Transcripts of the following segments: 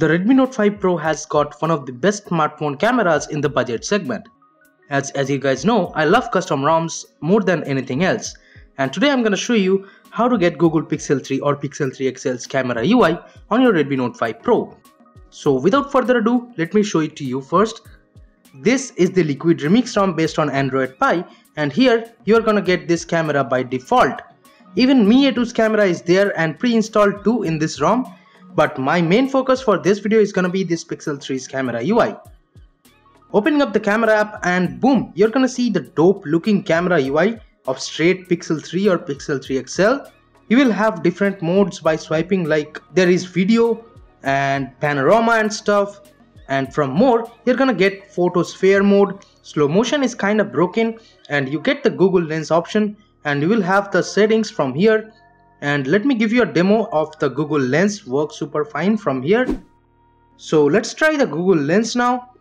The Redmi Note 5 Pro has got one of the best smartphone cameras in the budget segment. As you guys know, I love custom ROMs more than anything else. And today I'm gonna show you how to get Google Pixel 3 or Pixel 3 XL's camera UI on your Redmi Note 5 Pro. So without further ado, let me show it to you first. This is the Liquid Remix ROM based on Android Pie, and here you are gonna get this camera by default. Even Mi A2's camera is there and pre-installed too in this ROM, but my main focus for this video is gonna be this Pixel 3's camera UI. Opening up the camera app and boom, you're gonna see the dope looking camera UI of straight Pixel 3 or Pixel 3 XL. You will have different modes by swiping, like there is video and panorama and stuff, and from more you're gonna get photosphere mode. Slow motion is kind of broken, and you get the Google Lens option, and you will have the settings from here. And let me give you a demo of the Google Lens, works super fine from here. So let's try the Google Lens now.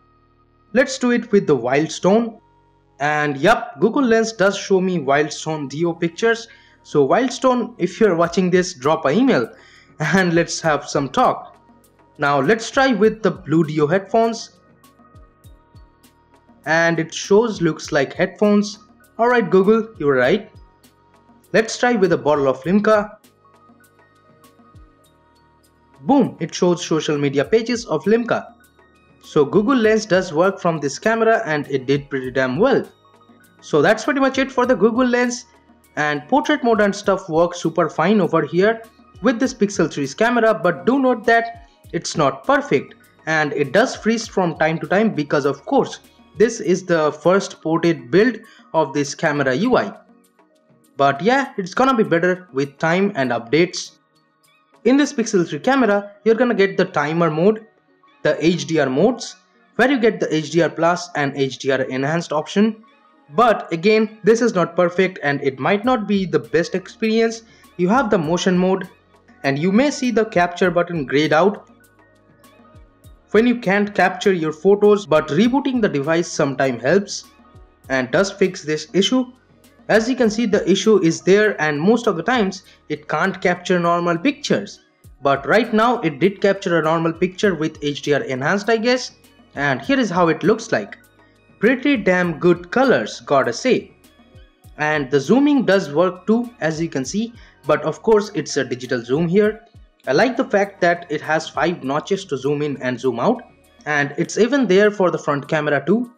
Let's do it with the Wildstone. And yep, Google Lens does show me Wildstone DO pictures. So Wildstone, if you're watching this, drop an email and let's have some talk. Now let's try with the Blue DO headphones. And it looks like headphones. Alright Google, you're right. Let's try with a bottle of Limca. Boom, it shows social media pages of Limca. So Google Lens does work from this camera, and it did pretty damn well. So that's pretty much it for the Google Lens, and portrait mode and stuff works super fine over here with this Pixel 3's camera, but do note that it's not perfect and it does freeze from time to time because of course this is the first ported build of this camera UI. But yeah, it's gonna be better with time and updates. In this Pixel 3 camera, you're gonna get the timer mode, the HDR modes, where you get the HDR Plus and HDR Enhanced option. But again, this is not perfect and it might not be the best experience. You have the motion mode, and you may see the capture button grayed out when you can't capture your photos, but rebooting the device sometimes helps and does fix this issue. As you can see, the issue is there and most of the times it can't capture normal pictures. But right now it did capture a normal picture with HDR Enhanced, I guess. And here is how it looks like. Pretty damn good colors, gotta say. And the zooming does work too, as you can see. But of course it's a digital zoom here. I like the fact that it has 5 notches to zoom in and zoom out. And it's even there for the front camera too.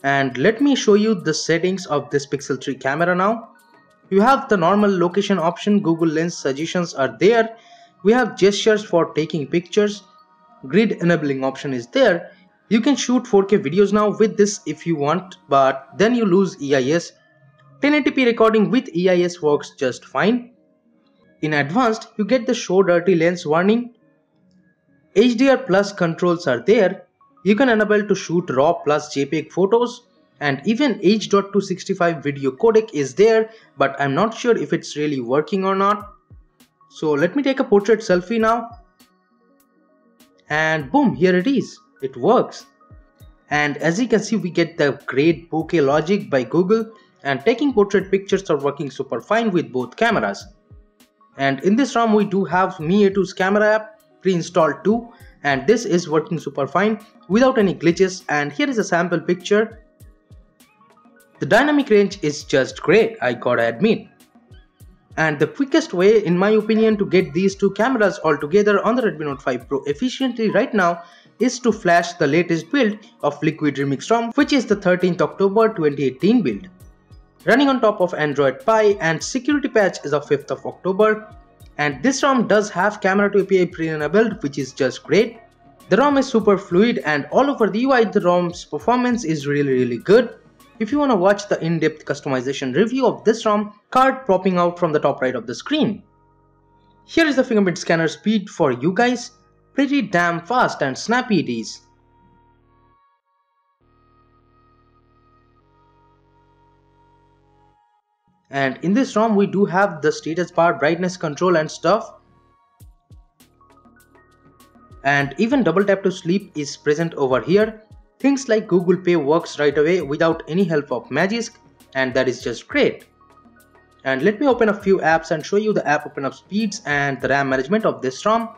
And let me show you the settings of this Pixel 3 camera now. You have the normal location option, Google Lens suggestions are there. We have gestures for taking pictures. Grid enabling option is there. You can shoot 4K videos now with this if you want, but then you lose EIS. 1080p recording with EIS works just fine. In advanced, you get the show dirty lens warning. HDR Plus controls are there. You can enable to shoot RAW plus JPEG photos, and even H.265 video codec is there, but I'm not sure if it's really working or not. So let me take a portrait selfie now. And boom, here it is. It works. And as you can see, we get the great bokeh logic by Google, and taking portrait pictures are working super fine with both cameras. And in this ROM we do have Mi A2's camera app pre-installed too, and this is working super fine without any glitches. And here is a sample picture. The dynamic range is just great, I gotta admit. And the quickest way in my opinion to get these two cameras all together on the Redmi Note 5 Pro efficiently right now is to flash the latest build of Liquid Remix ROM, which is the 13th October 2018 build. Running on top of Android Pie, and security patch is of 5th of October. And this ROM does have camera to API pre-enabled, which is just great. The ROM is super fluid, and all over the UI the ROM's performance is really good. If you wanna watch the in-depth customization review of this ROM, card popping out from the top right of the screen. Here is the fingerprint scanner speed for you guys. Pretty damn fast and snappy it is. And in this ROM we do have the status bar, brightness control and stuff. And even double tap to sleep is present over here. Things like Google Pay works right away without any help of Magisk, and that is just great. And let me open a few apps and show you the app open up speeds and the RAM management of this ROM.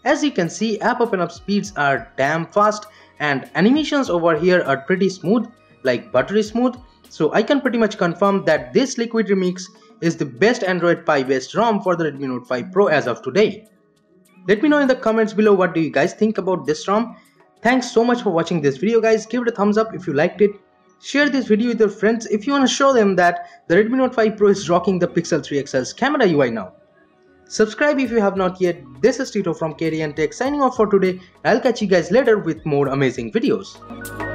As you can see, app open up speeds are damn fast and animations over here are pretty smooth, like buttery smooth. So I can pretty much confirm that this Liquid Remix is the best Android Pie based ROM for the Redmi Note 5 Pro as of today. Let me know in the comments below what do you guys think about this ROM. Thanks so much for watching this video guys. Give it a thumbs up if you liked it. Share this video with your friends if you want to show them that the Redmi Note 5 Pro is rocking the Pixel 3 XL's camera UI now. Subscribe if you have not yet. This is Tito from KDN Tech signing off for today. I'll catch you guys later with more amazing videos.